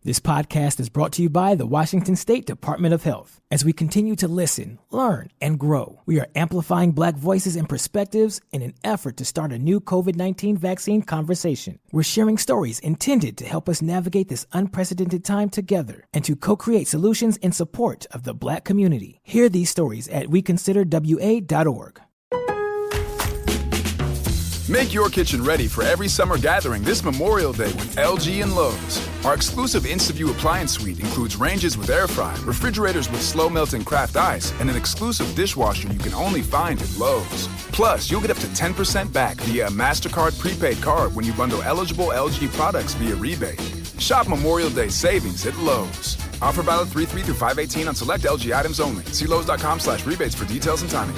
This podcast is brought to you by the Washington State Department of Health. As we continue to listen, learn, and grow, we are amplifying Black voices and perspectives in an effort to start a new COVID-19 vaccine conversation. We're sharing stories intended to help us navigate this unprecedented time together and to co-create solutions in support of the Black community. Hear these stories at weconsiderwa.org. Make your kitchen ready for every summer gathering this Memorial Day with LG and Lowe's. Our exclusive InstaView appliance suite includes ranges with air fry, refrigerators with slow melting craft ice, and an exclusive dishwasher you can only find at Lowe's. Plus, you'll get up to 10% back via a MasterCard prepaid card when you bundle eligible LG products via rebate. Shop Memorial Day savings at Lowe's. Offer valid 3/3 through 5/18 on select LG items only. See Lowe's.com/rebates for details and timing.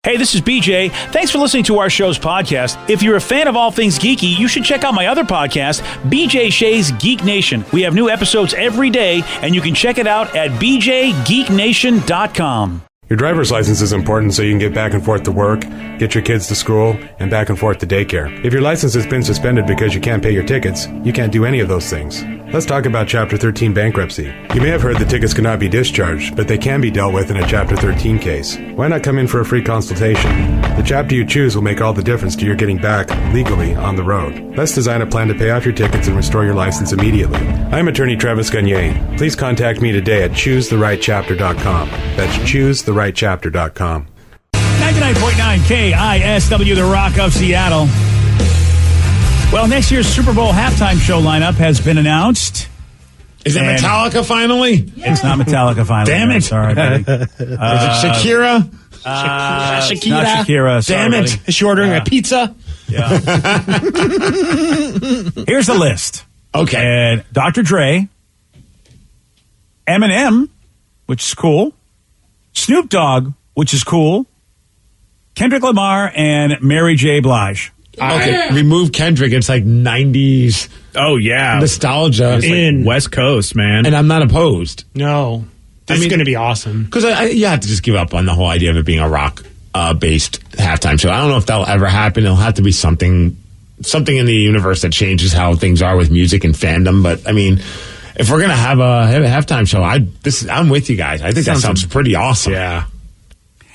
Hey, this is BJ. Thanks for listening to our show's podcast. If you're a fan of all things geeky, you should check out my other podcast, BJ Shea's Geek Nation. We have new episodes every day, and you can check it out at bjgeeknation.com. Your driver's license is important so you can get back and forth to work, get your kids to school, and back and forth to daycare. If your license has been suspended because you can't pay your tickets, you can't do any of those things. Let's talk about Chapter 13 bankruptcy. You may have heard the tickets cannot be discharged, but they can be dealt with in a Chapter 13 case. Why not come in for a free consultation? The chapter you choose will make all the difference to your getting back legally on the road. Let's design a plan to pay off your tickets and restore your license immediately. I'm attorney Travis Gagne. Please contact me today at choosetherightchapter.com. That's choosetherightchapter.com. 99.9 KISW, the Rock of Seattle. Well, next year's Super Bowl halftime show lineup has been announced. Is it Metallica finally? It's not Metallica finally. Damn it. Sorry, buddy. Is it Shakira? Shakira. Not Shakira. Sorry, Damn it. buddy. Is she ordering a pizza? Yeah. Here's the list. Okay. And Dr. Dre, Eminem, which is cool, Snoop Dogg, which is cool, Kendrick Lamar, and Mary J. Blige. Okay, remove Kendrick. It's like 90s. Oh, yeah. Nostalgia. It's like West Coast, man. And I'm not opposed. No. This is going to be awesome. Because you have to just give up on the whole idea of it being a rock-based halftime show. I don't know if that'll ever happen. It'll have to be something in the universe that changes how things are with music and fandom. But, I mean, if we're going to have a halftime show, I'm with you guys. I think that sounds pretty awesome. Yeah.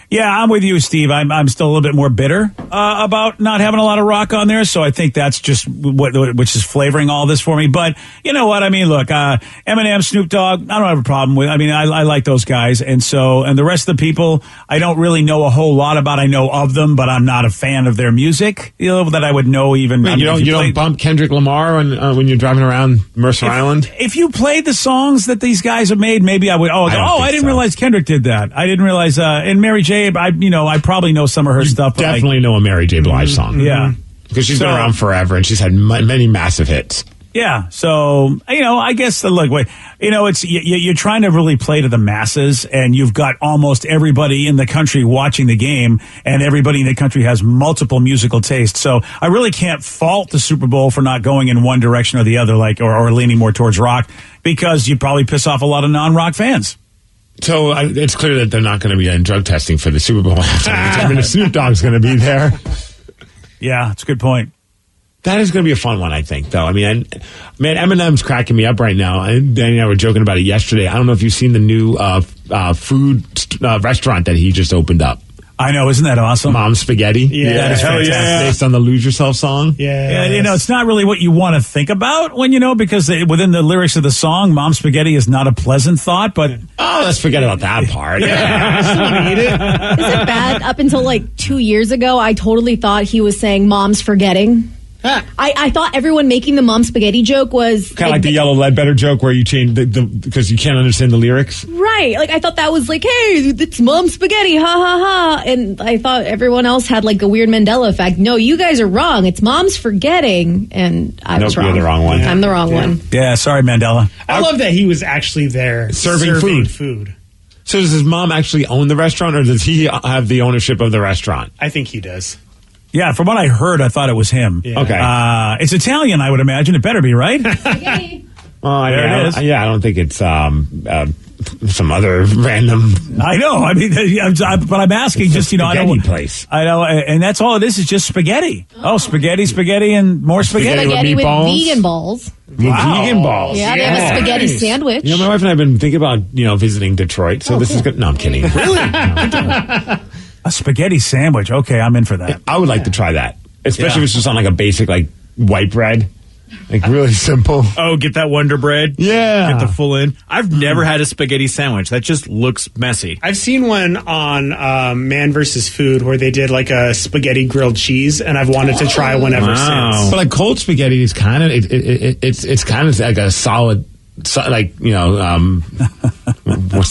Yeah, I'm with you, Steve. I'm still a little bit more bitter about not having a lot of rock on there, so I think that's just which is flavoring all this for me. But you know what? I mean, look, Eminem, Snoop Dogg, I don't have a problem with. I mean, I like those guys, and the rest of the people, I don't really know a whole lot about. I know of them, but I'm not a fan of their music. You know, that I would know even. Wait, you don't bump Kendrick Lamar when you're driving around Mercer Island? If you played the songs that these guys have made, maybe I would. I didn't realize Kendrick did that. I didn't realize. And Mary J. I probably know some of her stuff. Definitely know a Mary J. Blige song. Yeah. Because she's been around forever and she's had many massive hits. Yeah. So, I guess, look, it's, you're trying to really play to the masses, and you've got almost everybody in the country watching the game, and everybody in the country has multiple musical tastes. So I really can't fault the Super Bowl for not going in one direction or the other, or leaning more towards rock, because you probably piss off a lot of non-rock fans. So it's clear that they're not going to be in drug testing for the Super Bowl. I mean, if Snoop Dogg's going to be there. Yeah, it's a good point. That is going to be a fun one, I think, though. I mean, Eminem's cracking me up right now. And Danny and I were joking about it yesterday. I don't know if you've seen the new food restaurant that he just opened up. I know, isn't that awesome? Mom's Spaghetti. Yeah, that is fantastic. yeah. Based on the Lose Yourself song. Yeah, it's not really what you want to think about when because within the lyrics of the song, Mom's Spaghetti is not a pleasant thought. But let's forget about that part. I still want to eat it. Is it bad? Up until like 2 years ago, I totally thought he was saying Mom's forgetting. I thought everyone making the Mom Spaghetti joke was kind of like the Yellow Ledbetter joke where you change because you can't understand the lyrics. Right. Like I thought that was like, hey, it's Mom Spaghetti, ha ha ha. And I thought everyone else had like a weird Mandela effect. No, you guys are wrong. It's Mom's forgetting. And I was wrong. You're the wrong one. I'm the wrong one. Yeah, sorry, Mandela. I love that he was actually there serving food. So does his mom actually own the restaurant, or does he have the ownership of the restaurant? I think he does. Yeah, from what I heard, I thought it was him. Yeah. Okay. It's Italian, I would imagine. It better be, right? Well, There it is. I don't think it's some other random. I know. I mean, but I'm asking just, I Spaghetti don't. place. I know, and that's all it is just spaghetti. Oh, spaghetti, and more spaghetti. Spaghetti with meatballs? vegan balls. Vegan balls. Yeah, they have a spaghetti sandwich. My wife and I have been thinking about, visiting Detroit. So this is good. No, I'm kidding. Really? A spaghetti sandwich. Okay, I'm in for that. I would like to try that, especially if it's just on like a basic like white bread, like really simple. Oh, get that Wonder Bread. Yeah. Get the full in. I've never had a spaghetti sandwich. That just looks messy. I've seen one on Man vs. Food where they did like a spaghetti grilled cheese, and I've wanted to try one ever since. But like cold spaghetti is kind of it's kind of like a solid. What's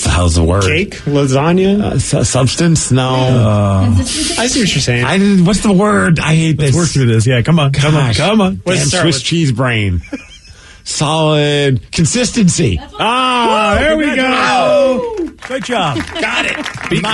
the hell's the word? Cake? Lasagna? Substance? No. I see what you're saying. What's the word? I hate this. Let's work through this. Yeah, come on. Damn Swiss cheese brain. Solid consistency. There we go. Good job. Got it.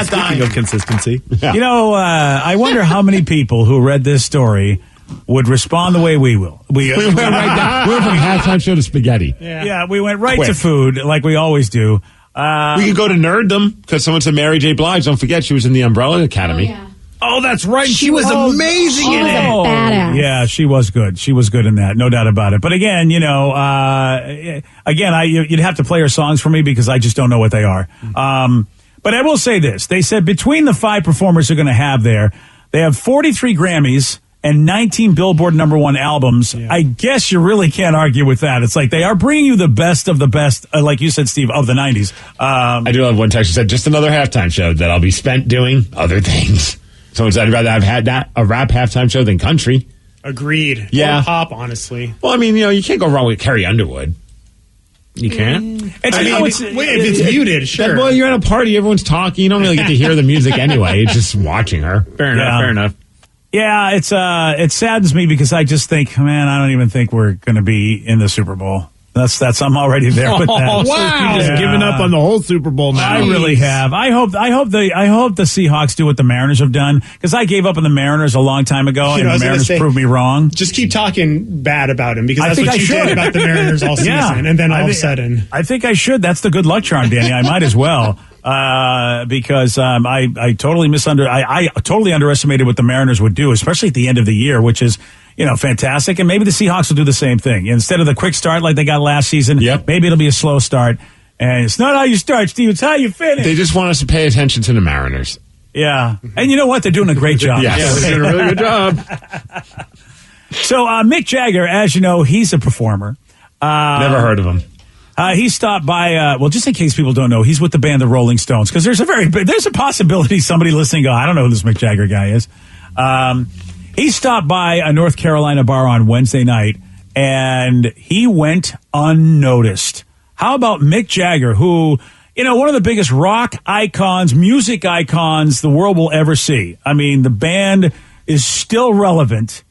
Speaking of consistency. Yeah. I wonder how many people who read this story would respond the way we will. We went right down. We went from halftime show to spaghetti. Yeah, we went right Quick. to food like we always do. We could go to nerddom because someone said Mary J. Blige. Don't forget, she was in the Umbrella Academy. Oh, that's right. She was amazing in was it. a badass. Yeah, she was good. She was good in that, no doubt about it. But again, you'd have to play her songs for me because I just don't know what they are. But I will say this: they said between the 5 performers they're going to have there, they have 43 Grammys and 19 Billboard #1 albums. Yeah. I guess you really can't argue with that. It's like they are bringing you the best of the best, like you said, Steve, of the 90s. I do have one text that said, just another halftime show that I'll be spent doing other things. Someone said, I'd rather have had a rap halftime show than country. Agreed. Yeah. Or pop, honestly. Well, I mean, you can't go wrong with Carrie Underwood. You can? If it's muted, sure. Well, you're at a party, everyone's talking. You don't really get to hear the music anyway. It's just watching her. Fair enough. Yeah, it saddens me because I just think, man, I don't even think we're going to be in the Super Bowl. That's I'm already there with that. Wow! You just giving up on the whole Super Bowl now. I really have. I hope the Seahawks do what the Mariners have done because I gave up on the Mariners a long time ago and the Mariners proved me wrong. Just keep talking bad about him because that's think what I you should. did about the Mariners all season, and then all of a sudden, I think I should. That's the good luck charm, Danny. I might as well. Because I totally I totally underestimated what the Mariners would do, especially at the end of the year, which is fantastic. And maybe the Seahawks will do the same thing instead of the quick start like they got last season. Yep. Maybe it'll be a slow start, and it's not how you start, Steve. It's how you finish. They just want us to pay attention to the Mariners. Yeah, and you know what? They're doing a great job. Yes. They're doing a really good job. So Mick Jagger, as you know, he's a performer. Never heard of him. He stopped by, just in case people don't know, he's with the band The Rolling Stones, because there's a possibility somebody listening go, I don't know who this Mick Jagger guy is. He stopped by a North Carolina bar on Wednesday night, and he went unnoticed. How about Mick Jagger, who, one of the biggest rock icons, music icons the world will ever see. I mean, the band is still relevant.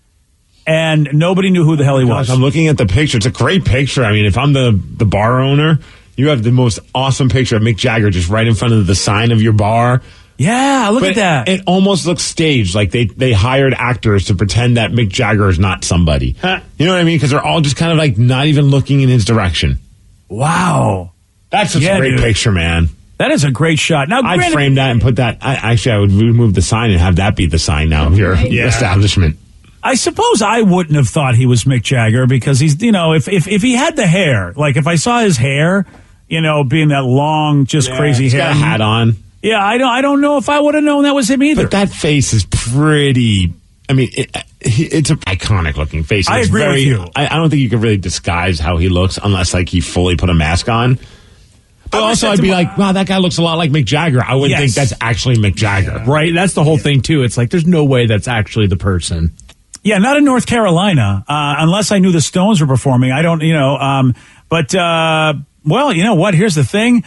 And nobody knew who the hell he was. I'm looking at the picture. It's a great picture. I mean, if I'm the bar owner, you have the most awesome picture of Mick Jagger just right in front of the sign of your bar. Yeah, look at that. It almost looks staged, like they hired actors to pretend that Mick Jagger is not somebody. Huh. You know what I mean? Because they're all just kind of like not even looking in his direction. Wow. That's a great picture, man. That is a great shot. Now, I'd frame that and put that. I would remove the sign and have that be the sign now of your establishment. I suppose I wouldn't have thought he was Mick Jagger because he's, if he had the hair, like if I saw his hair, being that long, just crazy he's hair. Got a hat on. Yeah, I don't know if I would have known that was him either. But that face is pretty. I mean, it's an iconic looking face. I agree with you. I don't think you can really disguise how he looks unless like he fully put a mask on. But also, I'd be like, wow, that guy looks a lot like Mick Jagger. I wouldn't think that's actually Mick Jagger. Right? That's the whole thing, too. It's like, there's no way that's actually the person. Yeah, not in North Carolina, unless I knew the Stones were performing. I don't, well, you know what? Here's the thing.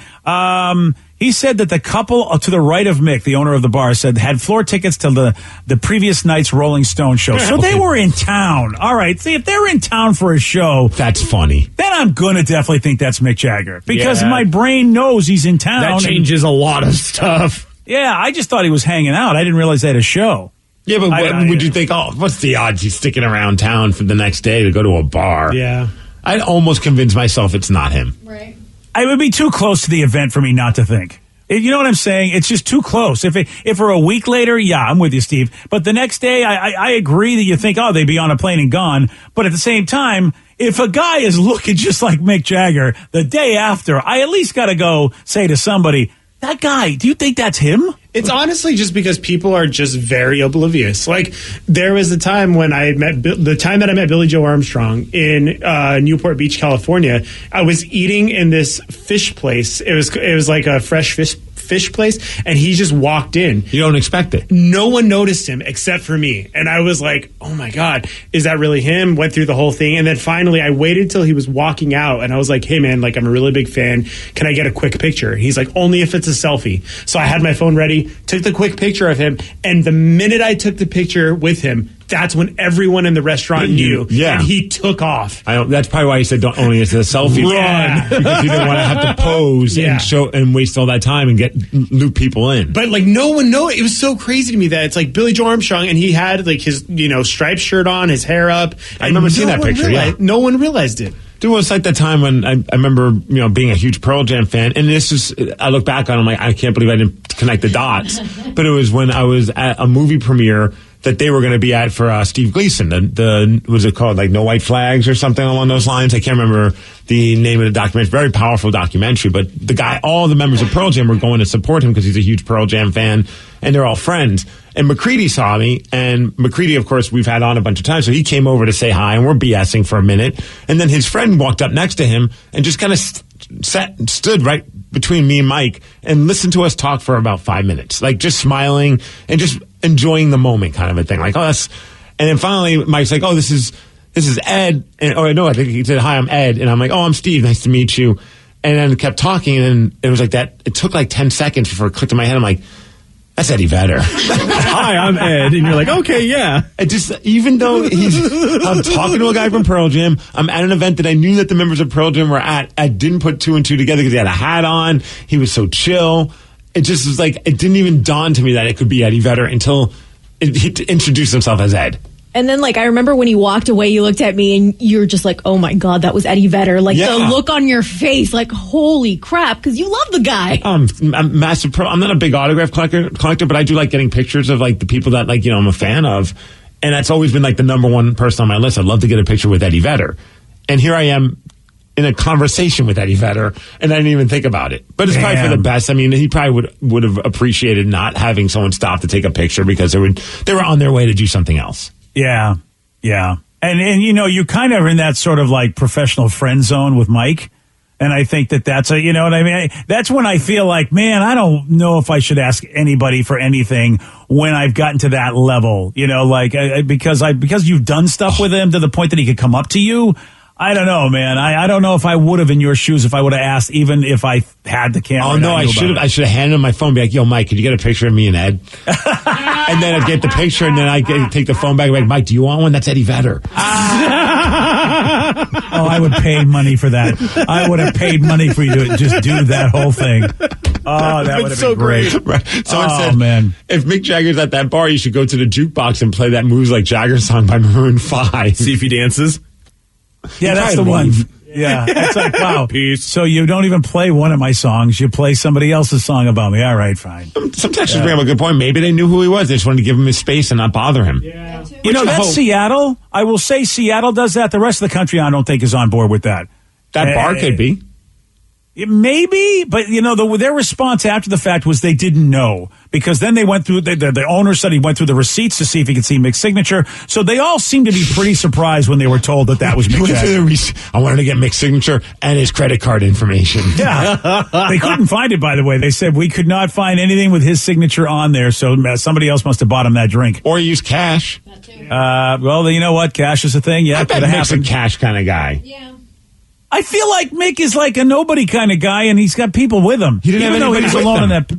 He said that the couple to the right of Mick, the owner of the bar, said had floor tickets to the previous night's Rolling Stone show. So they were in town. All right. See, if they're in town for a show. That's funny. Then I'm going to definitely think that's Mick Jagger because my brain knows he's in town. That changes a lot of stuff. Yeah, I just thought he was hanging out. I didn't realize they had a show. Yeah, but would you think, what's the odds he's sticking around town for the next day to go to a bar? Yeah. I'd almost convince myself it's not him. Right. It would be too close to the event for me not to think. You know what I'm saying? It's just too close. If we're a week later, yeah, I'm with you, Steve. But the next day, I agree that you think, oh, they'd be on a plane and gone. But at the same time, if a guy is looking just like Mick Jagger the day after, I at least got to go say to somebody, that guy, do you think that's him? It's honestly just because people are just very oblivious. Like, there was a time when I met that I met Billy Joe Armstrong in Newport Beach, California. I was eating in this fish place. It was like a fresh fish place, and he just walked in. You don't expect it. No one noticed him except for me. And I was like, oh my God, is that really him? Went through the whole thing. And then finally I waited till he was walking out, and I was like, hey man, like, I'm a really big fan. Can I get a quick picture? He's like, only if it's a selfie. So I had my phone ready, took the quick picture of him. And the minute I took the picture with him, that's when everyone in the restaurant knew. Yeah. And he took off. That's probably why he said don't only it's a selfie. Run. Because he didn't want to have to pose and show and waste all that time and loop people in. But like, no one know. It was so crazy to me that it's like Billy Joe Armstrong, and he had like his striped shirt on, his hair up. I remember seeing that picture. No one realized it. Dude, it was like that time when I remember, being a huge Pearl Jam fan, and I look back on it, I'm like, I can't believe I didn't connect the dots. But it was when I was at a movie premiere that they were going to be at for Steve Gleason. The was it called, like, No White Flags or something along those lines? I can't remember the name of the documentary. Very powerful documentary. But all the members of Pearl Jam were going to support him because he's a huge Pearl Jam fan, and they're all friends. And McCready saw me, and McCready, of course, we've had on a bunch of times, so he came over to say hi, and we're BSing for a minute. And then his friend walked up next to him and just kind of stood right between me and Mike and listened to us talk for about 5 minutes, like just smiling and just enjoying the moment, kind of a thing. Like, oh, that's. And then finally, Mike's like, oh, this is Ed. And, I think he said, hi, I'm Ed. And I'm like, oh, I'm Steve. Nice to meet you. And then kept talking, and then it was like that. It took like 10 seconds before it clicked in my head. I'm like, that's Eddie Vedder. Hi, I'm Ed. And you're like, okay, yeah. Even though I'm talking to a guy from Pearl Jam, I'm at an event that I knew that the members of Pearl Jam were at. I didn't put two and two together because he had a hat on. He was so chill. It just was like, it didn't even dawn to me that it could be Eddie Vedder until he introduced himself as Ed. And then, like, I remember when he walked away, you looked at me and you were just like, oh my God, that was Eddie Vedder. Like, the look on your face, like, holy crap, because you love the guy. I'm massive pro. I'm not a big autograph collector, but I do like getting pictures of, like, the people that, like, I'm a fan of. And that's always been, like, the number one person on my list. I'd love to get a picture with Eddie Vedder. And here I am in a conversation with Eddie Vedder, and I didn't even think about it. But it's probably for the best. I mean, he probably would have appreciated not having someone stop to take a picture because they were on their way to do something else. Yeah. And you kind of are in that sort of like professional friend zone with Mike. And I think that's you know what I mean? That's when I feel like, man, I don't know if I should ask anybody for anything when I've gotten to that level, because you've done stuff with him to the point that he could come up to you. I don't know, man. I don't know if I would have in your shoes if I would have asked, even if I had the camera. Oh, no, I should have handed him my phone and be like, yo, Mike, could you get a picture of me and Ed? And then I'd get the picture, and then I'd take the phone back and be like, Mike, do you want one? That's Eddie Vedder. Oh, I would pay money for that. I would have paid money for you to just do that whole thing. Oh, that would have been great. Right. Someone said, man, if Mick Jagger's at that bar, you should go to the jukebox and play that Moves Like Jagger song by Maroon 5. See if he dances. Yeah, that's the one. Yeah, it's like, wow. Peace. So you don't even play one of my songs. You play somebody else's song about me. All right, fine. Some texters bring up a good point. Maybe they knew who he was. They just wanted to give him his space and not bother him. Yeah. That's Seattle. I will say Seattle does that. The rest of the country, I don't think, is on board with that. That bar could be. Maybe, but their response after the fact was they didn't know, because then they went through, the owner said he went through the receipts to see if he could see Mick's signature. So they all seemed to be pretty surprised when they were told that was Mick Jagger. I wanted to get Mick's signature and his credit card information. Yeah. They couldn't find it, by the way. They said we could not find anything with his signature on there, so somebody else must have bought him that drink. Or use cash. Well, you know what? Cash is a thing. Yeah, I bet Mick's a cash kind of guy. Yeah. I feel like Mick is like a nobody kind of guy, and he's got people with him. He didn't have anybody with alone in that.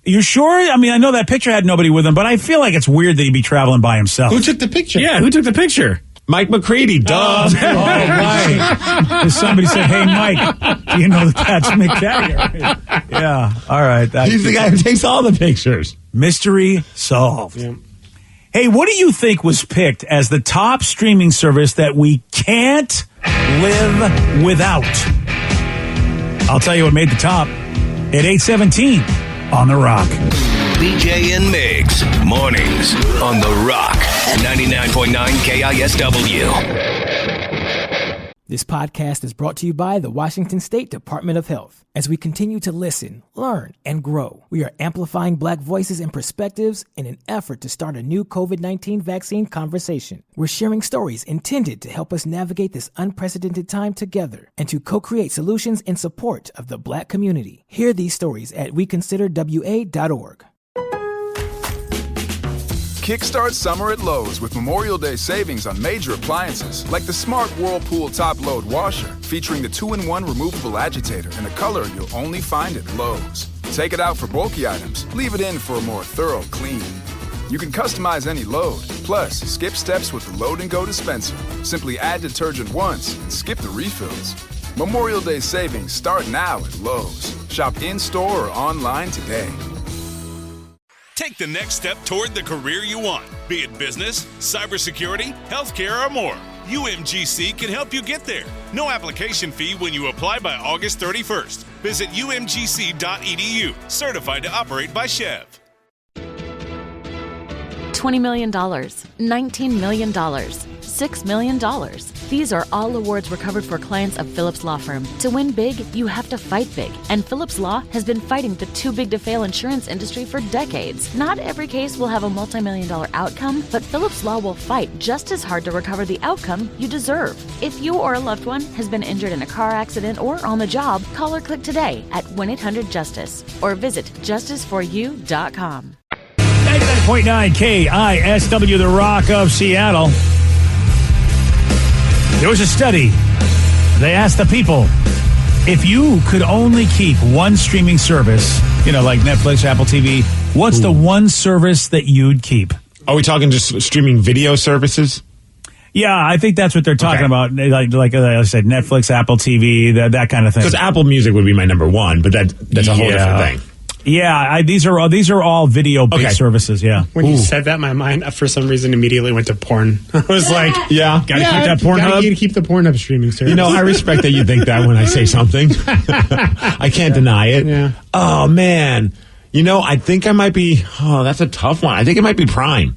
You sure? I mean, I know that picture had nobody with him, but I feel like it's weird that he'd be traveling by himself. Who took the picture? Yeah, who took the picture? Mike McCready, duh. Oh, right. Somebody said, hey, Mike, do you know that's Mick Jagger? Yeah, all right. He's the guy who takes all the pictures. Mystery solved. Yeah. Hey, what do you think was picked as the top streaming service that we can't live without? I'll tell you what made the top at 8:17 on The Rock. BJ and Migs, mornings on The Rock, 99.9 KISW. This podcast is brought to you by the Washington State Department of Health. As we continue to listen, learn, and grow, we are amplifying Black voices and perspectives in an effort to start a new COVID-19 vaccine conversation. We're sharing stories intended to help us navigate this unprecedented time together and to co-create solutions in support of the Black community. Hear these stories at weconsiderwa.org. Kickstart summer at Lowe's with Memorial Day savings on major appliances like the smart Whirlpool top load washer featuring the 2-in-1 removable agitator in a color you'll only find at Lowe's. Take it out for bulky items, leave it in for a more thorough clean. You can customize any load, plus skip steps with the Load and Go dispenser. Simply add detergent once and skip the refills. Memorial Day savings start now at Lowe's. Shop in-store or online today. Take the next step toward the career you want, be it business, cybersecurity, healthcare, or more. UMGC can help you get there. No application fee when you apply by August 31st. Visit umgc.edu, certified to operate by Chev. $20 million, $19 million, $6 million. These are all awards recovered for clients of Phillips Law Firm. To win big, you have to fight big. And Phillips Law has been fighting the too big to fail insurance industry for decades. Not every case will have a multi-million-dollar outcome, but Phillips Law will fight just as hard to recover the outcome you deserve. If you or a loved one has been injured in a car accident or on the job, call or click today at 1-800-JUSTICE or visit justiceforyou.com. 99.9 KISW, The Rock of Seattle. There was a study. They asked the people, if you could only keep one streaming service, like Netflix, Apple TV, what's the one service that you'd keep? Are we talking just streaming video services? Yeah, I think that's what they're talking about. Like I said, Netflix, Apple TV, that kind of thing. Because Apple Music would be my number one, but that's a whole different thing. Yeah, these are all video-based services, yeah. When you said that, my mind, for some reason, immediately went to porn. I was like, gotta keep that Pornhub. Gotta keep the Pornhub streaming service. I respect that you think that when I say something. I can't deny it. Yeah. Oh, man. I think I might be, that's a tough one. I think it might be Prime.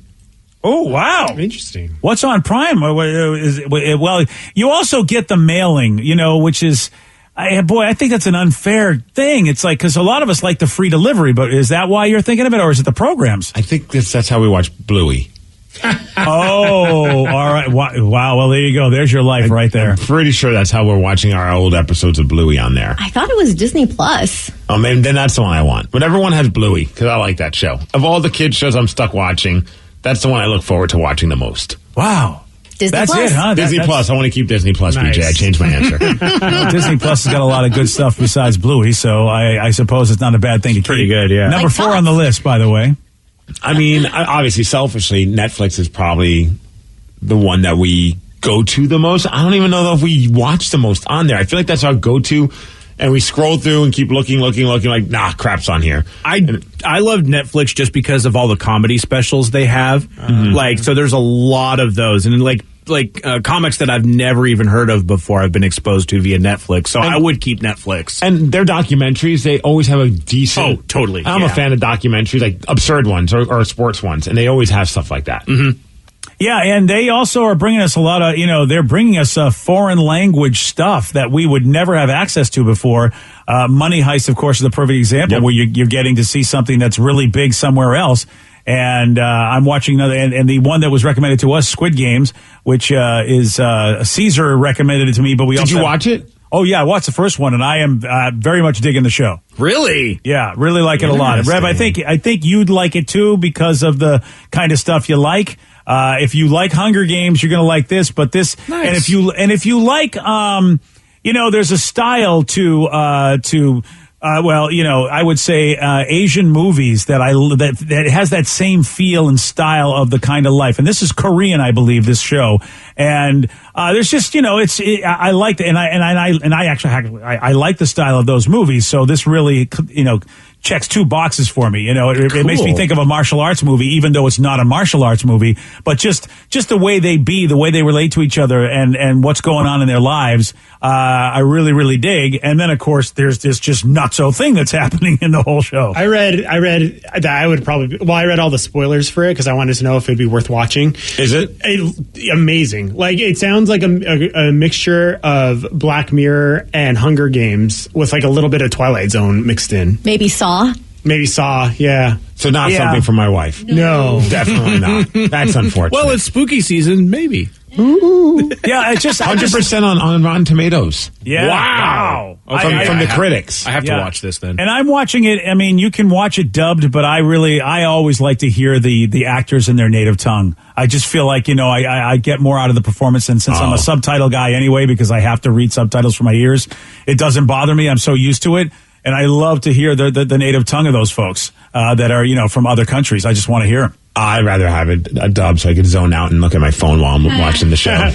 Oh, wow. Interesting. What's on Prime? Well, you also get the mailing, which is... I think that's an unfair thing. It's like, because a lot of us like the free delivery, but is that why you're thinking of it, or is it the programs? I think that's how we watch Bluey. Oh, all right. Wow. Well, there you go. There's your life right there. I'm pretty sure that's how we're watching our old episodes of Bluey on there. I thought it was Disney Plus. Oh, man, then that's the one I want. But everyone has Bluey, because I like that show. Of all the kids shows I'm stuck watching, that's the one I look forward to watching the most. Wow. Disney That's Plus. It, huh? Disney Plus. I want to keep Disney Plus, nice. BJ. I changed my answer. Disney Plus has got a lot of good stuff besides Bluey, so I suppose it's not a bad thing to keep. Pretty good, yeah. Number 4 on the list, by the way. I mean, obviously, selfishly, Netflix is probably the one that we go to the most. I don't even know if we watch the most on there. I feel like that's our go-to. And we scroll through and keep looking, like, nah, crap's on here. I love Netflix just because of all the comedy specials they have. Mm-hmm. So there's a lot of those. And comics that I've never even heard of before I've been exposed to via Netflix. So I would keep Netflix. And their documentaries, they always have a decent... Oh, totally. I'm a fan of documentaries, like absurd ones or sports ones. And they always have stuff like that. Mm-hmm. Yeah, and they also are bringing us a lot of, they're bringing us foreign language stuff that we would never have access to before. Money Heist, of course, is the perfect example where you're getting to see something that's really big somewhere else. And I'm watching another, and the one that was recommended to us, Squid Games, which is Caesar recommended it to me. But Did you watch it? Oh, yeah, I watched the first one, and I am very much digging the show. Really? Yeah, really like it a lot. Rev, I think you'd like it, too, because of the kind of stuff you like. If you like Hunger Games, you're going to like this, but this, nice. and if you like, there's a style to I would say Asian movies that has that same feel and style of the kind of life. And this is Korean, I believe, this show. And there's just, I liked it, and I like the style of those movies. So this really, checks two boxes for me. You know, it makes me think of a martial arts movie, even though it's not a martial arts movie. But just the way they the way they relate to each other, and what's going on in their lives, I really, really dig. And then, of course, there's this just nutso thing that's happening in the whole show. I read that I would probably. Well, I read all the spoilers for it because I wanted to know if it'd be worth watching. Is it? Amazing? Like, it sounds like a mixture of Black Mirror and Hunger Games with like a little bit of Twilight Zone mixed in. Maybe Saw. Yeah. So not something for my wife. No. Definitely not. That's unfortunate. Well, it's spooky season, maybe. Yeah, it's just 100% on Rotten Tomatoes. Yeah. Wow. From the critics. I have to watch this then. And I'm watching it. I mean, you can watch it dubbed, but I always like to hear the actors in their native tongue. I just feel like, you know, I get more out of the performance. And since I'm a subtitle guy anyway, because I have to read subtitles for my ears, it doesn't bother me. I'm so used to it. And I love to hear the native tongue of those folks that are, you know, from other countries. I just want to hear them. I'd rather have a dub so I could zone out and look at my phone while I'm watching the show.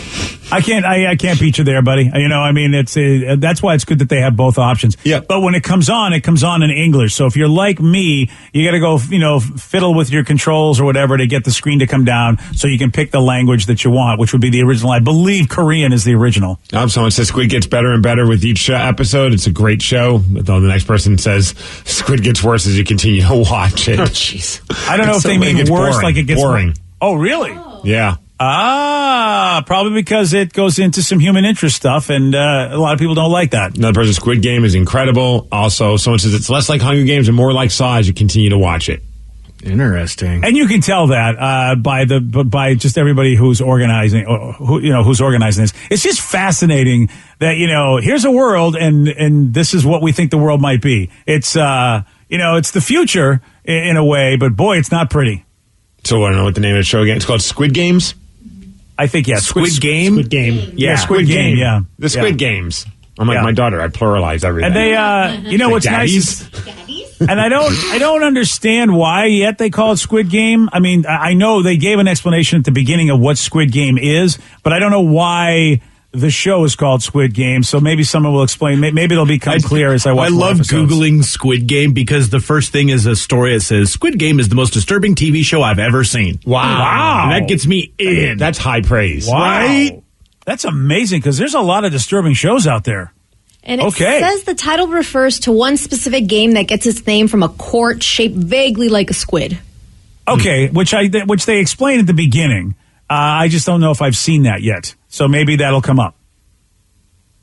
I can't beat you there, buddy. You know, I mean, that's why it's good that they have both options. Yeah. But when it comes on in English. So if you're like me, you got to go, you know, fiddle with your controls or whatever to get the screen to come down so you can pick the language that you want, which would be the original. I believe Korean is the original. Someone says Squid gets better and better with each episode. It's a great show. Though the next person says Squid gets worse as you continue to watch it. Oh, jeez. I don't know if they mean worse, boring. Like it gets boring. Oh, really? Yeah. Probably because it goes into some human interest stuff, and a lot of people don't like that. Another person, Squid Game is incredible. Also, someone says it's less like Hunger Games and more like Saw as you continue to watch it. Interesting. And you can tell that by just everybody who's organizing, who's organizing this. It's just fascinating that, you know, here's a world, and this is what we think the world might be. It's it's the future in a way, but boy, it's not pretty. So I don't know what the name of the show again. It's called Squid Games. I think, yeah. Squid Game? Squid Game. Yeah, Squid Game, yeah. The Squid Games. I'm like my daughter. I pluralize everything. And they, you know, what's nice is, and I don't understand why yet they call it Squid Game. I mean, I know they gave an explanation at the beginning of what Squid Game is, but I don't know why the show is called Squid Game. So maybe someone will explain. Maybe it'll become clear as I watch. I love Googling Squid Game because the first thing is a story that says Squid Game is the most disturbing TV show I've ever seen. Wow. And that gets me in. That's high praise. Wow. Right? That's amazing because there's a lot of disturbing shows out there. And it says the title refers to one specific game that gets its name from a court shaped vaguely like a squid. Okay, which they explain at the beginning. I just don't know if I've seen that yet. So maybe that'll come up.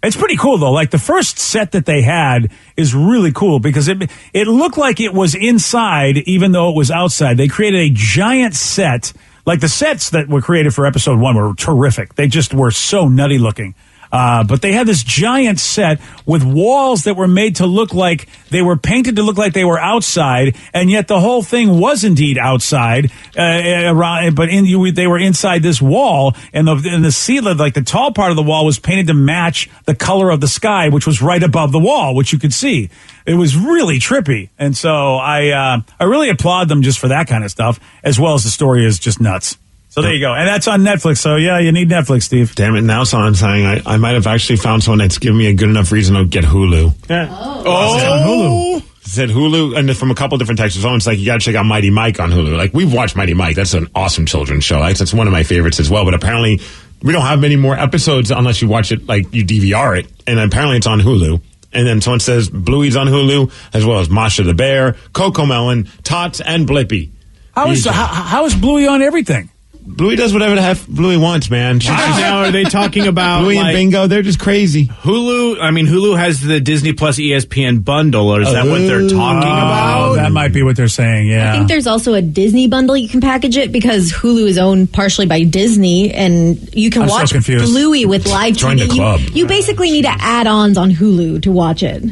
It's pretty cool, though. Like, the first set that they had is really cool because it looked like it was inside, even though it was outside. They created a giant set. Like, the sets that were created for episode 1 were terrific. They just were so nutty looking. But they had this giant set with walls that were made to look like they were painted to look like they were outside, and yet the whole thing was indeed outside. They were inside this wall, and the ceiling, like the tall part of the wall, was painted to match the color of the sky, which was right above the wall, which you could see. It was really trippy, and so I really applaud them just for that kind of stuff, as well as the story is just nuts. So there you go. And that's on Netflix. So, yeah, you need Netflix, Steve. Damn it. Now someone's saying I might have actually found someone that's given me a good enough reason to get Hulu. Yeah. Oh. Hulu. Said Hulu, and from a couple different texts. Someone's like, you got to check out Mighty Mike on Hulu. Like, we've watched Mighty Mike. That's an awesome children's show. That's one of my favorites as well. But apparently, we don't have many more episodes unless you watch it, like, you DVR it. And apparently it's on Hulu. And then someone says Bluey's on Hulu, as well as Masha the Bear, Coco Melon, Tots, and Blippy. How is Bluey on everything? Bluey does whatever the heck Bluey wants, man. Now, are they talking about Bluey and Bingo? They're just crazy. Hulu? I mean, Hulu has the Disney Plus ESPN bundle, or is that what they're talking about? That might be what they're saying, yeah. I think there's also a Disney bundle you can package it because Hulu is owned partially by Disney, and you can watch Bluey with live Join TV. the club. You basically need to add-ons on Hulu to watch it.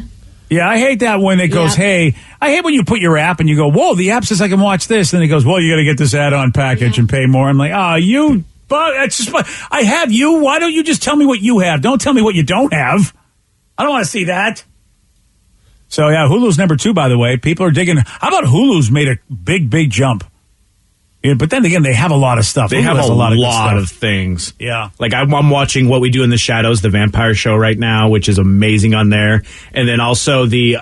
Yeah, I hate that when it goes, hey, I hate when you put your app and you go, whoa, the app says I can watch this. And it goes, well, you got to get this add-on package and pay more. I'm like, that's just, I have you. Why don't you just tell me what you have? Don't tell me what you don't have. I don't want to see that. So, yeah, Hulu's number 2, by the way. People are digging. How about Hulu's made a big, big jump? Yeah, but then again, they have a lot of stuff. They Hulu have has a lot good of stuff. things. Yeah. Like I'm watching What We Do in the Shadows, the vampire show right now, which is amazing on there. And then also the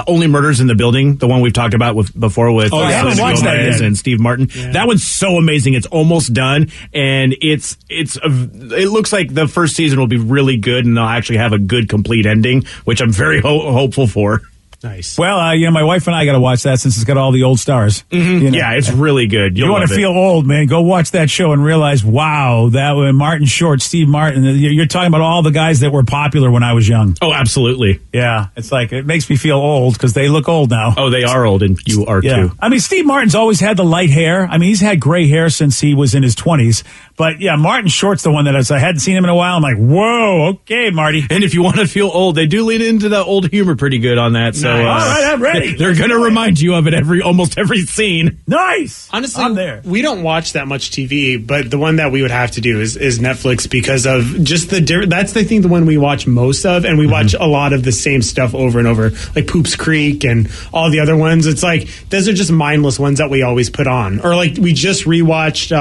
Only Murders in the Building, the one we've talked about before with I haven't watched that yet. and Steve Martin. Yeah. That one's so amazing. It's almost done, and it looks like the first season will be really good, and they'll actually have a good complete ending, which I'm very hopeful for. Nice. Well, my wife and I got to watch that since it's got all the old stars. Mm-hmm. You know? Yeah, it's really good. You want to feel old, man? Go watch that show and realize, wow, that Martin Short, Steve Martin. You're talking about all the guys that were popular when I was young. Oh, absolutely. Yeah, it's like it makes me feel old because they look old now. Oh, they are old, and you are too. I mean, Steve Martin's always had the light hair. I mean, he's had gray hair since he was in his 20s. But yeah, Martin Short's the one that I hadn't seen him in a while. I'm like, whoa, okay, Marty. And if you want to feel old, they do lean into the old humor pretty good on that. So, all right, I'm ready. They're going to remind you of it almost every scene. Nice. Honestly, I'm there. We don't watch that much TV, but the one that we would have to do is Netflix because of just that's the thing, the one we watch most of, and we watch a lot of the same stuff over and over, like Poops Creek and all the other ones. It's like those are just mindless ones that we always put on. Or like we just rewatched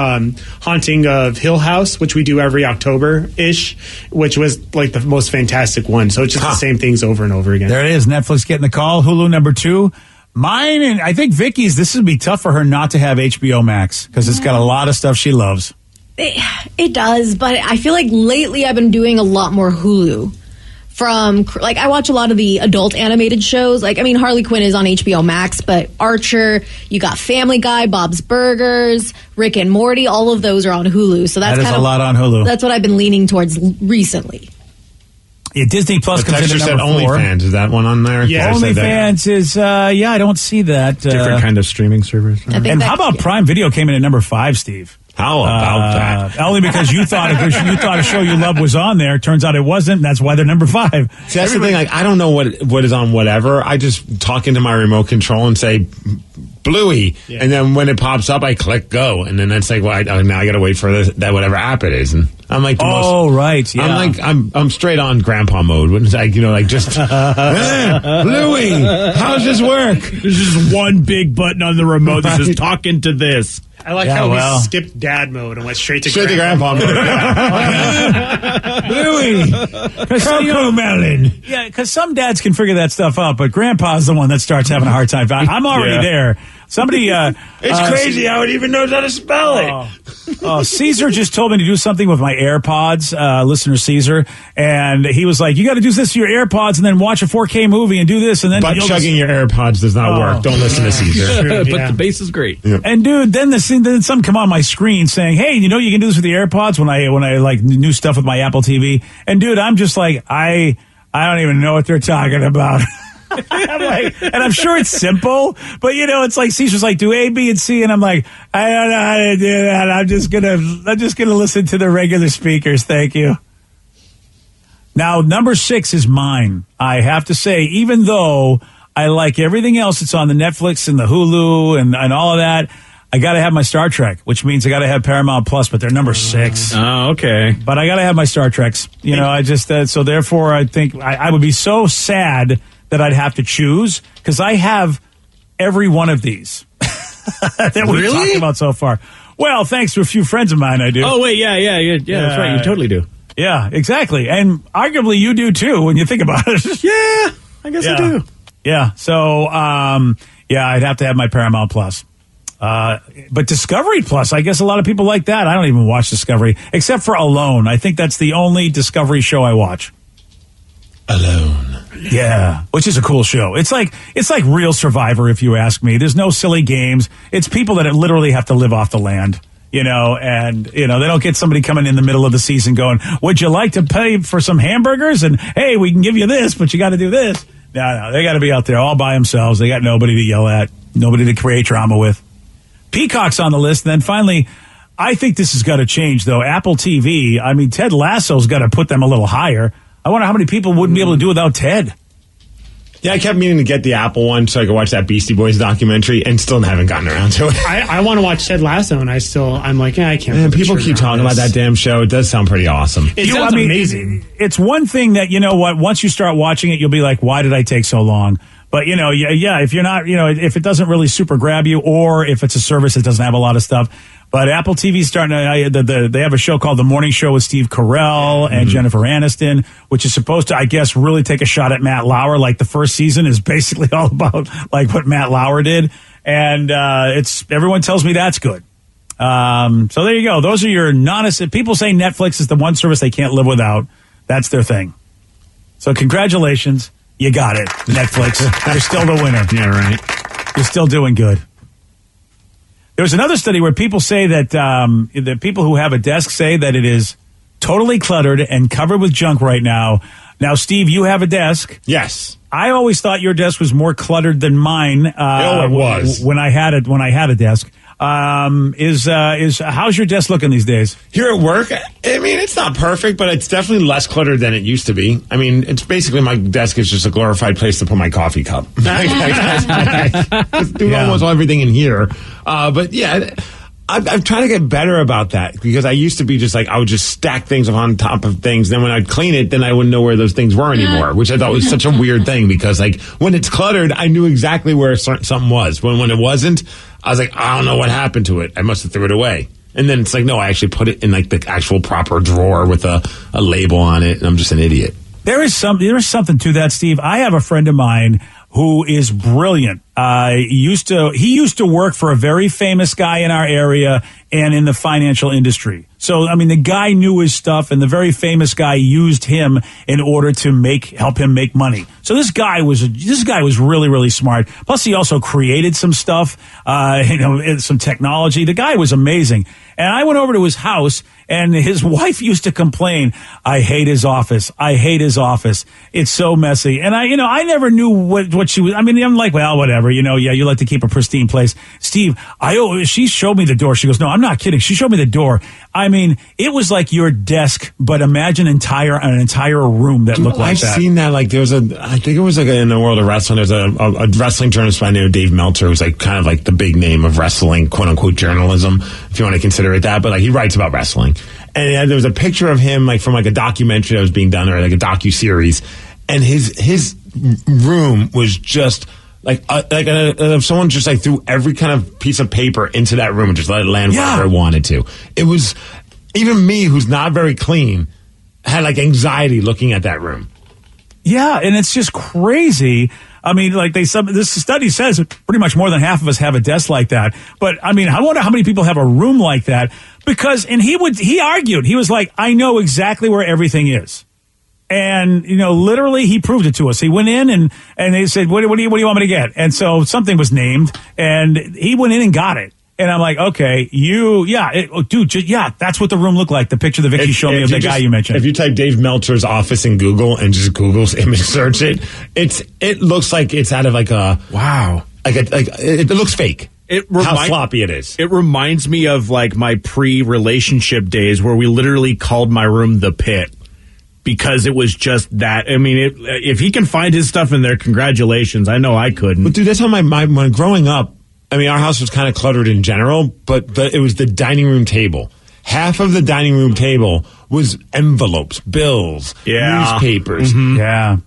Haunting of Hill House, which we do every October-ish, which was like the most fantastic one. So it's just the same things over and over again. There it is. Netflix getting the call. Hulu number 2. Mine, and I think Vicky's, this would be tough for her not to have HBO Max because it's got a lot of stuff she loves. It does, but I feel like lately I've been doing a lot more Hulu. I watch a lot of the adult animated shows. Like, I mean, Harley Quinn is on HBO Max, but Archer, you got Family Guy, Bob's Burgers, Rick and Morty, all of those are on Hulu. So that's a lot on Hulu. That's what I've been leaning towards recently. Yeah, Disney Plus comes in at number 4. OnlyFans, is that one on there? Yeah, OnlyFans is, I don't see that. Different kind of streaming service. And how about Prime Video came in at number 5, Steve? How about that? Only because you thought a show you loved was on there. Turns out it wasn't. And that's why they're number 5. See, that's the thing. Like, I don't know what is on whatever. I just talk into my remote control and say Bluey, and then when it pops up, I click go, and then that's like, well, now I got to wait for that whatever app it is, and I'm like, right, yeah. I'm like, I'm straight on grandpa mode. When it's like, just Bluey, how's this work? There's just one big button on the remote that says talking to this. I like how we skipped dad mode and went straight to grandpa mode. Bluey, Cocoa Melon. Yeah, because some dads can figure that stuff out, but grandpa's the one that starts having a hard time. I'm already there. Somebody, it's crazy how it even knows how to spell it. Caesar just told me to do something with my AirPods, listener Caesar, and he was like, you got to do this to your AirPods and then watch a 4K movie and do this, and then but chugging your AirPods does not work. Don't listen to Caesar. But the bass is great. Yeah. And dude, then some come on my screen saying, hey, you can do this with the AirPods when I like new stuff with my Apple TV, and dude, I'm just like, I don't even know what they're talking about. I'm like, and I'm sure it's simple, but it's like Caesar's like, do A, B, and C, and I'm like, I don't know how to do that. I'm just gonna listen to the regular speakers. Thank you. Now, number 6 is mine. I have to say, even though I like everything else that's on the Netflix and the Hulu and all of that, I got to have my Star Trek, which means I got to have Paramount Plus, but they're number 6. Oh, okay. But I got to have my Star Treks. I just so therefore I think I would be so sad that I'd have to choose because I have every one of these that we've talked about so far. Well, thanks to a few friends of mine, I do. Oh, wait, yeah, that's right. You totally do. Yeah, exactly. And arguably you do too when you think about it. Yeah, I guess I do. Yeah, so, I'd have to have my Paramount Plus. But Discovery Plus, I guess a lot of people like that. I don't even watch Discovery, except for Alone. I think that's the only Discovery show I watch. Alone. Yeah, which is a cool show. It's like real Survivor, if you ask me. There's no silly games. It's people that literally have to live off the land, and they don't get somebody coming in the middle of the season going, would you like to pay for some hamburgers? And hey, we can give you this, but you got to do this. No, they got to be out there all by themselves. They got nobody to yell at, nobody to create drama with. Peacock's on the list. And then finally, I think this has got to change, though. Apple TV, I mean, Ted Lasso's got to put them a little higher. I wonder how many people wouldn't be able to do without Ted. Yeah, I kept meaning to get the Apple one so I could watch that Beastie Boys documentary and still haven't gotten around to it. I want to watch Ted Lasso and I'm like, I can't. Man, people keep talking about that damn show. It does sound pretty awesome. It sounds amazing. It's one thing that, once you start watching it, you'll be like, why did I take so long? But, if you're not, if it doesn't really super grab you, or if it's a service that doesn't have a lot of stuff. But Apple TV's starting to, they have a show called The Morning Show with Steve Carell and Jennifer Aniston, which is supposed to, I guess, really take a shot at Matt Lauer. Like the first season is basically all about like what Matt Lauer did. And everyone tells me that's good. So there you go. Those are your people say Netflix is the one service they can't live without. That's their thing. So congratulations. You got it. Netflix. You're still the winner. Yeah, right. You're still doing good. There was another study where people say that the people who have a desk say that it is totally cluttered and covered with junk right now. Now, Steve, you have a desk. Yes. I always thought your desk was more cluttered than mine. It was when I had a desk. How's your desk looking these days? Here at work, I mean, it's not perfect, but it's definitely less cluttered than it used to be. I mean, it's basically my desk is just a glorified place to put my coffee cup. I do almost everything in here. But yeah, I've tried to get better about that because I used to be just like, I would just stack things on top of things. Then when I'd clean it, then I wouldn't know where those things were anymore, which I thought was such a weird thing because like when it's cluttered, I knew exactly where something was. When it wasn't, I was like, I don't know what happened to it. I must have threw it away. And then it's like, no, I actually put it in like the actual proper drawer with a label on it. And I'm just an idiot. There is something to that, Steve. I have a friend of mine who is brilliant. He used to work for a very famous guy in our area and in the financial industry. So, I mean, the guy knew his stuff, and the very famous guy used him in order to help him make money. So this guy was really, really smart. Plus, he also created some stuff, some technology. The guy was amazing. And I went over to his house, and his wife used to complain, I hate his office. I hate his office. It's so messy. And I never knew what she was. I mean, I'm like, well, whatever, you like to keep a pristine place. Steve, she showed me the door. She goes, no, I'm not kidding. She showed me the door. I mean, it was like your desk, but imagine an entire room that looked like that. I've seen that. Like I think it was like in the world of wrestling, there's a wrestling journalist by the name of Dave Meltzer, who's like kind of like the big name of wrestling, quote unquote journalism, if you want to consider it that. But like he writes about wrestling. And there was a picture of him like from like a documentary that was being done, or like a docu-series. And his room was just like if someone just like threw every kind of piece of paper into that room and just let it land wherever it wanted to. It was, even me, who's not very clean, had like anxiety looking at that room. Yeah, and it's just crazy. I mean, like this study says pretty much more than half of us have a desk like that. But I mean, I wonder how many people have a room like that, because, and he argued, he was like, I know exactly where everything is. And, literally he proved it to us. He went in and they said, what do you want me to get? And so something was named and he went in and got it. And I'm like, okay, that's what the room looked like. The picture that Vicky showed me of the guy you mentioned. If you type Dave Meltzer's office in Google and just Google's image search it looks like it's out of like a, wow. It looks fake. How sloppy it is. It reminds me of like my pre-relationship days where we literally called my room the pit. Because it was just that. I mean, if he can find his stuff in there, congratulations. I know I couldn't. But dude, that's how when growing up, I mean, our house was kind of cluttered in general, but it was the dining room table. Half of the dining room table was envelopes, bills, newspapers,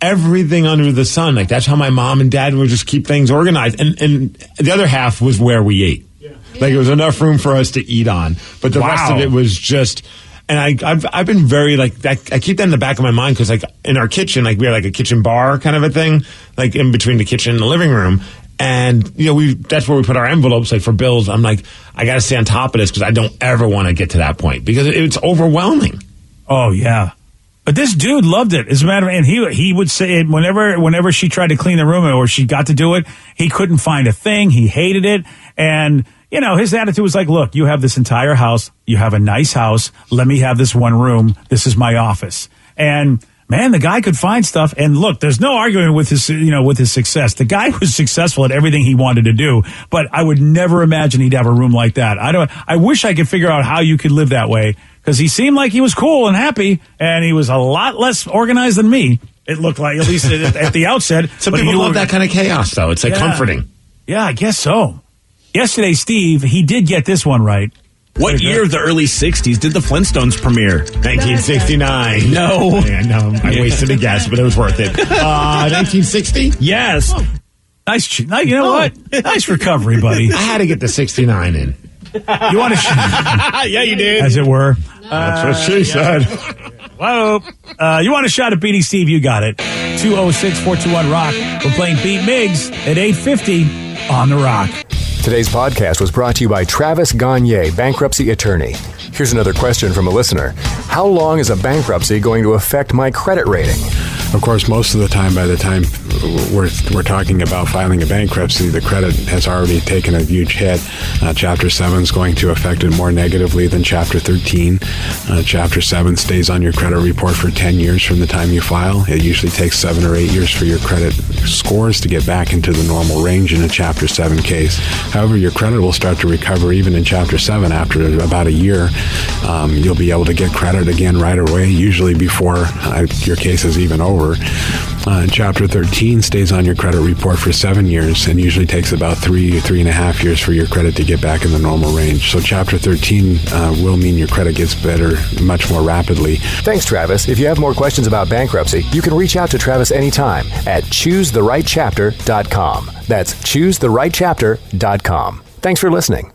everything under the sun. Like that's how my mom and dad would just keep things organized. And the other half was where we ate. Yeah. Like it was enough room for us to eat on, but the rest of it was just. And I've been very like that. I keep that in the back of my mind because like in our kitchen, like we had like a kitchen bar kind of a thing, like in between the kitchen and the living room. And, that's where we put our envelopes, like for bills. I'm like, I got to stay on top of this because I don't ever want to get to that point because it's overwhelming. Oh, yeah. But this dude loved it. As a matter of, and he would say it whenever she tried to clean the room or she got to do it, he couldn't find a thing. He hated it. And, his attitude was like, look, you have this entire house. You have a nice house. Let me have this one room. This is my office. And man, the guy could find stuff. And look, there's no arguing with his success. The guy was successful at everything he wanted to do, but I would never imagine he'd have a room like that. I wish I could figure out how you could live that way, because he seemed like he was cool and happy, and he was a lot less organized than me. It looked like, at least at the outset. Some people love that kind of chaos, though. It's like comforting. Yeah, I guess so. Yesterday, Steve, he did get this one right. What year of the early 60s did the Flintstones premiere? 1969. No. I wasted a guess, but it was worth it. 1960? Yes. Nice. You know what? Nice recovery, buddy. I had to get the 69 in. You want to Yeah, you did. as it were. That's what she said. Whoa. You want a shot at beating Steve? You got it. 206-421-ROCK. We're playing Beat Miggs at 8:50 on The Rock. Today's podcast was brought to you by Travis Gagne, bankruptcy attorney. Here's another question from a listener. How long is a bankruptcy going to affect my credit rating? Of course, most of the time, by the time we're talking about filing a bankruptcy, the credit has already taken a huge hit. Chapter 7 is going to affect it more negatively than Chapter 13. Chapter 7 stays on your credit report for 10 years from the time you file. It usually takes 7 or 8 years for your credit scores to get back into the normal range in a Chapter 7 case. However, your credit will start to recover even in Chapter 7 after about a year. You'll be able to get credit again right away, usually before your case is even over. Chapter 13 stays on your credit report for 7 years and usually takes about 3.5 years for your credit to get back in the normal range. So Chapter 13 will mean your credit gets better much more rapidly. Thanks, Travis. If you have more questions about bankruptcy, you can reach out to Travis anytime at choosetherightchapter.com. That's choosetherightchapter.com. Thanks for listening.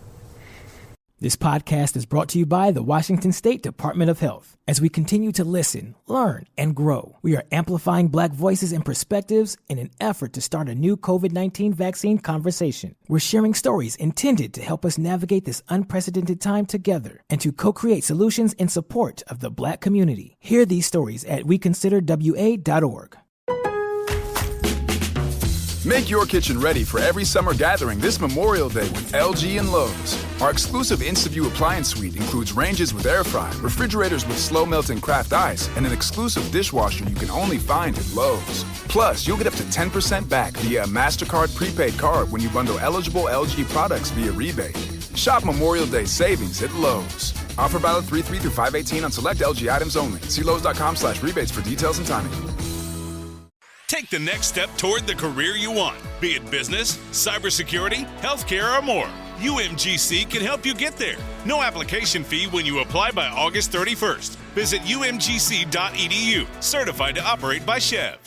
This podcast is brought to you by the Washington State Department of Health. As we continue to listen, learn, and grow, we are amplifying Black voices and perspectives in an effort to start a new COVID-19 vaccine conversation. We're sharing stories intended to help us navigate this unprecedented time together and to co-create solutions in support of the Black community. Hear these stories at weconsiderwa.org. Make your kitchen ready for every summer gathering this Memorial Day with LG and Lowe's. Our exclusive InstaView appliance suite includes ranges with air fry, refrigerators with slow melting craft ice, and an exclusive dishwasher you can only find at Lowe's. Plus, you'll get up to 10% back via a MasterCard prepaid card when you bundle eligible LG products via rebate. Shop Memorial Day savings at Lowe's. Offer valid 3/3 through 5/18 on select LG items only. See Lowe's.com/rebates for details and timing. Take the next step toward the career you want, be it business, cybersecurity, healthcare, or more. UMGC can help you get there. No application fee when you apply by August 31st. Visit umgc.edu, certified to operate by Chev.